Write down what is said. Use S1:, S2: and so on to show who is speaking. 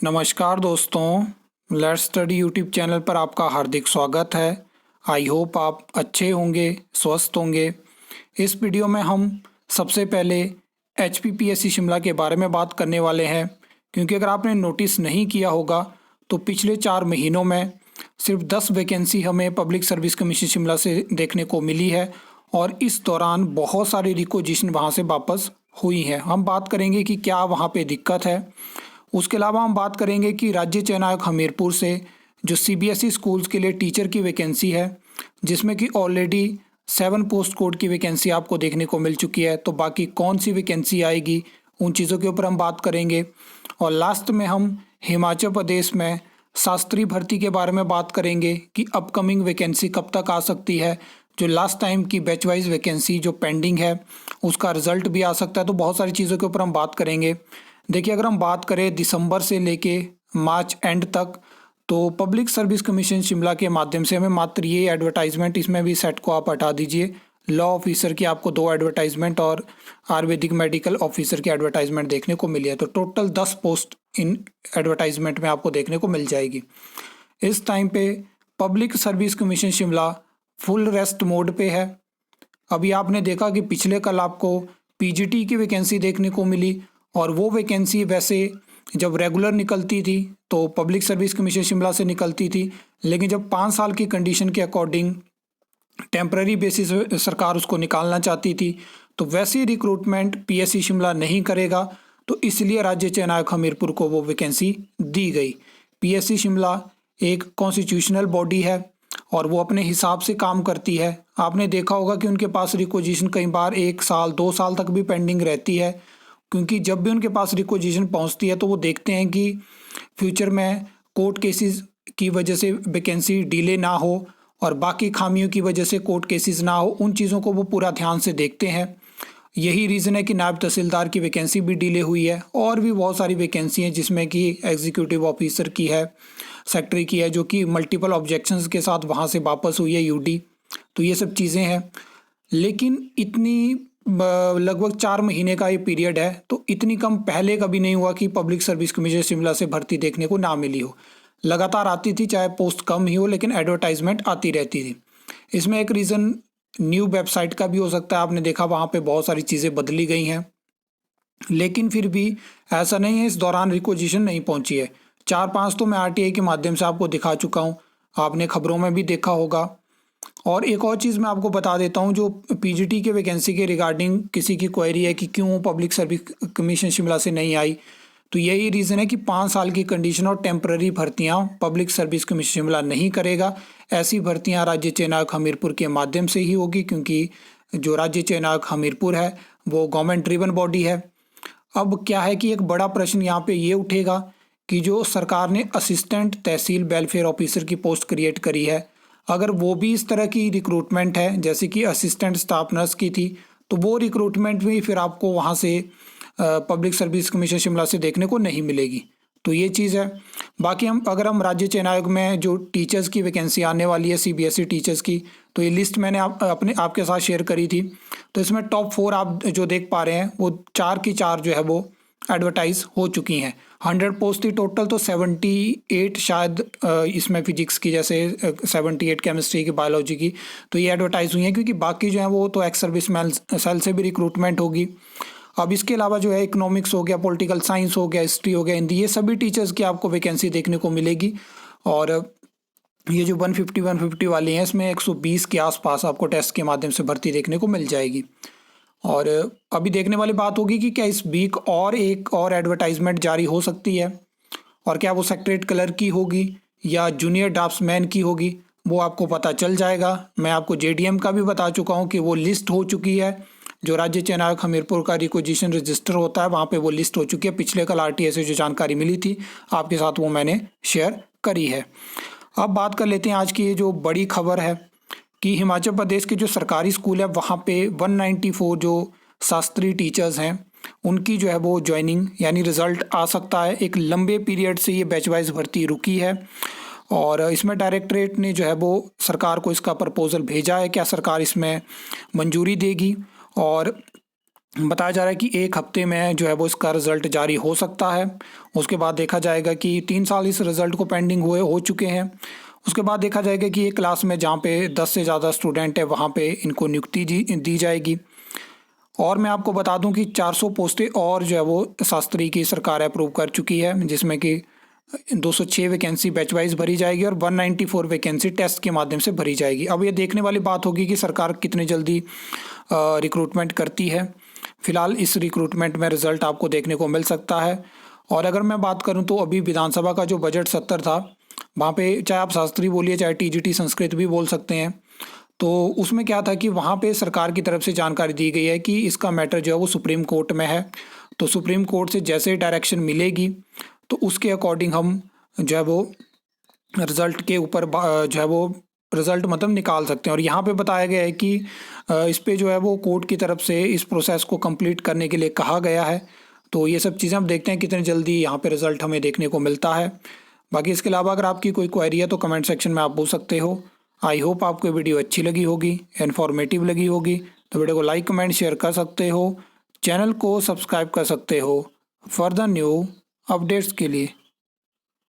S1: नमस्कार दोस्तों, let's study YouTube channel पर आपका हार्दिक स्वागत है। आई होप आप अच्छे होंगे, स्वस्थ होंगे। इस वीडियो में हम सबसे पहले HPPSC शिमला के बारे में बात करने वाले हैं, क्योंकि अगर आपने नोटिस नहीं किया होगा तो पिछले 4 महीनों में सिर्फ 10 वैकेंसी हमें पब्लिक सर्विस कमीशन शिमला से देखने को मिली है और इस दौरान बहुत सारी रिक्वेजिशन वहाँ से वापस हुई है। हम बात करेंगे कि क्या वहाँ पे दिक्कत है। उसके अलावा हम बात करेंगे कि राज्य चयन आयोग हमीरपुर से जो CBSE स्कूल्स के लिए टीचर की वैकेंसी है, जिसमें कि ऑलरेडी 7 पोस्ट कोड की वैकेंसी आपको देखने को मिल चुकी है, तो बाकी कौन सी वैकेंसी आएगी उन चीज़ों के ऊपर हम बात करेंगे। और लास्ट में हम हिमाचल प्रदेश में शास्त्री भर्ती के बारे में बात करेंगे कि अपकमिंग वैकेंसी कब तक आ सकती है। जो लास्ट टाइम की बैच वाइज वैकेंसी जो पेंडिंग है उसका रिजल्ट भी आ सकता है। तो बहुत सारी चीज़ों के ऊपर हम बात करेंगे। देखिए, अगर हम बात करें दिसंबर से लेके मार्च एंड तक, तो पब्लिक सर्विस कमीशन शिमला के माध्यम से हमें मात्र ये एडवर्टाइजमेंट, इसमें भी सेट को आप हटा दीजिए, लॉ ऑफिसर की आपको 2 एडवर्टाइजमेंट और आयुर्वेदिक मेडिकल ऑफिसर की एडवर्टाइजमेंट देखने को मिली है। तो टोटल 10 पोस्ट इन एडवर्टाइजमेंट में आपको देखने को मिल जाएगी। इस टाइम पे public service commission Shimla full rest mode पे है। अभी आपने देखा कि पिछले कल आपको PGT की वैकेंसी देखने को मिली, और वो वैकेंसी वैसे जब रेगुलर निकलती थी तो पब्लिक सर्विस कमीशन शिमला से निकलती थी, लेकिन जब 5 साल की कंडीशन के अकॉर्डिंग टेम्पररी बेसिस सरकार उसको निकालना चाहती थी, तो वैसी रिक्रूटमेंट PSC शिमला नहीं करेगा, तो इसलिए राज्य चयन आयोग हमीरपुर को वो वैकेंसी दी गई। PSC शिमला एक कॉन्स्टिट्यूशनल बॉडी है और वो अपने हिसाब से काम करती है। आपने देखा होगा कि उनके पास रिक्वेजिशन कई बार 1 साल 2 साल तक भी पेंडिंग रहती है, क्योंकि जब भी उनके पास रिक्वेजिशन पहुंचती है तो वो देखते हैं कि फ्यूचर में कोर्ट केसेस की वजह से वैकेंसी डिले ना हो और बाकी खामियों की वजह से कोर्ट केसेस ना हो। उन चीज़ों को वो पूरा ध्यान से देखते हैं। यही रीज़न है कि नायब तहसीलदार की वैकेंसी भी डिले हुई है, और भी बहुत सारी वैकेंसी हैं जिसमें कि एग्जीक्यूटिव ऑफिसर की है, सेक्रेटरी की है, जो कि मल्टीपल ऑब्जेक्शंस के साथ वहाँ से वापस हुई है UD। तो ये सब चीज़ें हैं, लेकिन इतनी लगभग 4 महीने का ये पीरियड है, तो इतनी कम पहले कभी नहीं हुआ कि पब्लिक सर्विस कमीशन शिमला से भर्ती देखने को ना मिली हो। लगातार आती थी, चाहे पोस्ट कम ही हो, लेकिन एडवर्टाइजमेंट आती रहती थी। इसमें एक रीज़न न्यू वेबसाइट का भी हो सकता है। आपने देखा वहाँ पे बहुत सारी चीज़ें बदली गई हैं, लेकिन फिर भी ऐसा नहीं है इस दौरान रिक्वेजिशन नहीं पहुँची है। 4-5 तो मैं RTI के माध्यम से आपको दिखा चुका हूँ, आपने खबरों में भी देखा होगा। और एक और चीज़ मैं आपको बता देता हूँ, जो PGT के वैकेंसी के रिगार्डिंग किसी की क्वेरी है कि क्यों पब्लिक सर्विस कमीशन शिमला से नहीं आई, तो यही रीज़न है कि 5 साल की कंडीशन और टेम्पररी भर्तियाँ पब्लिक सर्विस कमीशन शिमला नहीं करेगा। ऐसी भर्तियाँ राज्य चयन आयोग हमीरपुर के माध्यम से ही होगी, क्योंकि जो राज्य चयन आयोग हमीरपुर है वो गवर्नमेंट ड्रिवन बॉडी है। अब क्या है कि एक बड़ा प्रश्न यहाँ पे ये उठेगा कि जो सरकार ने असिस्टेंट तहसील वेलफेयर ऑफिसर की पोस्ट क्रिएट करी है, अगर वो भी इस तरह की रिक्रूटमेंट है जैसे कि असिस्टेंट स्टाफ नर्स की थी, तो वो रिक्रूटमेंट भी फिर आपको वहाँ से पब्लिक सर्विस कमीशन शिमला से देखने को नहीं मिलेगी। तो ये चीज़ है। बाकी अगर हम राज्य चयन आयोग में जो टीचर्स की वैकेंसी आने वाली है CBSE टीचर्स की, तो ये लिस्ट मैंने आपके साथ शेयर करी थी। तो इसमें टॉप 4 आप जो देख पा रहे हैं वो 4 की 4 जो है वो एडवर्टाइज हो चुकी हैं। 100 पोस्ट थी टोटल, तो 78 शायद इसमें फिजिक्स की, जैसे 78 केमिस्ट्री की, बायोलॉजी की, तो ये एडवर्टाइज हुई हैं, क्योंकि बाकी जो है वो तो एक्स सर्विस मैन सेल से भी रिक्रूटमेंट होगी। अब इसके अलावा जो है इकोनॉमिक्स हो गया, पॉलिटिकल साइंस हो गया, हिस्ट्री हो गया, हिंदी, ये सभी टीचर्स की आपको वैकेंसी देखने को मिलेगी। और ये जो 150 वाली हैं, इसमें 120 के आसपास आपको टेस्ट के माध्यम से भर्ती देखने को मिल जाएगी। और अभी देखने वाली बात होगी कि क्या इस वीक और एक और एडवर्टाइजमेंट जारी हो सकती है, और क्या वो सेक्रेटरी कलर की होगी या जूनियर ड्राफ्ट्समैन की होगी, वो आपको पता चल जाएगा। मैं आपको JDM का भी बता चुका हूँ कि वो लिस्ट हो चुकी है। जो राज्य चयन आयोग हमीरपुर का रिक्वेजिशन रजिस्टर होता है, वहाँ पे वो लिस्ट हो चुकी है। पिछले कल RTI से जो जानकारी मिली थी आपके साथ, वो मैंने शेयर करी है। अब बात कर लेते हैं आज की ये जो बड़ी खबर है कि हिमाचल प्रदेश के जो सरकारी स्कूल है वहाँ पे 194 जो शास्त्री टीचर्स हैं उनकी जो है वो ज्वाइनिंग यानी रिज़ल्ट आ सकता है। एक लंबे पीरियड से ये बैच वाइज भर्ती रुकी है, और इसमें डायरेक्टरेट ने जो है वो सरकार को इसका प्रपोजल भेजा है। क्या सरकार इसमें मंजूरी देगी, और बताया जा रहा है कि 1 हफ्ते में जो है वो इसका रिज़ल्ट जारी हो सकता है। उसके बाद देखा जाएगा कि 3 साल इस रिज़ल्ट को पेंडिंग हुए हो चुके हैं। उसके बाद देखा जाएगा कि एक क्लास में जहाँ पे 10 से ज़्यादा स्टूडेंट है वहाँ पे इनको नियुक्ति दी जाएगी। और मैं आपको बता दूं कि 400 पोस्टें और जो है वो शास्त्री की सरकार अप्रूव कर चुकी है, जिसमें कि 206 वैकेंसी बैच वाइज भरी जाएगी और 194 वैकेंसी टेस्ट के माध्यम से भरी जाएगी। अब ये देखने वाली बात होगी कि सरकार कितनी जल्दी रिक्रूटमेंट करती है। फिलहाल इस रिक्रूटमेंट में रिजल्ट आपको देखने को मिल सकता है। और अगर मैं बात करूं तो अभी विधानसभा का जो बजट सत्र था, वहाँ पे चाहे आप शास्त्री बोलिए चाहे टीजीटी संस्कृत भी बोल सकते हैं, तो उसमें क्या था कि वहाँ पे सरकार की तरफ से जानकारी दी गई है कि इसका मैटर जो है वो सुप्रीम कोर्ट में है। तो सुप्रीम कोर्ट से जैसे डायरेक्शन मिलेगी तो उसके अकॉर्डिंग हम जो है वो रिज़ल्ट के ऊपर जो है वो रिज़ल्ट मतलब निकाल सकते हैं। और यहाँ पे बताया गया है कि इस पे जो है वो कोर्ट की तरफ से इस प्रोसेस को कंप्लीट करने के लिए कहा गया है। तो ये सब चीज़ें हम देखते हैं कितनी जल्दी यहाँ पे रिज़ल्ट हमें देखने को मिलता है। बाकी इसके अलावा अगर आपकी कोई क्वेरी है तो कमेंट सेक्शन में आप पूछ सकते हो। आई होप आपको वीडियो अच्छी लगी होगी, इन्फॉर्मेटिव लगी होगी। तो वीडियो को लाइक कमेंट शेयर कर सकते हो, चैनल को सब्सक्राइब कर सकते हो फर्दर न्यू अपडेट्स के लिए।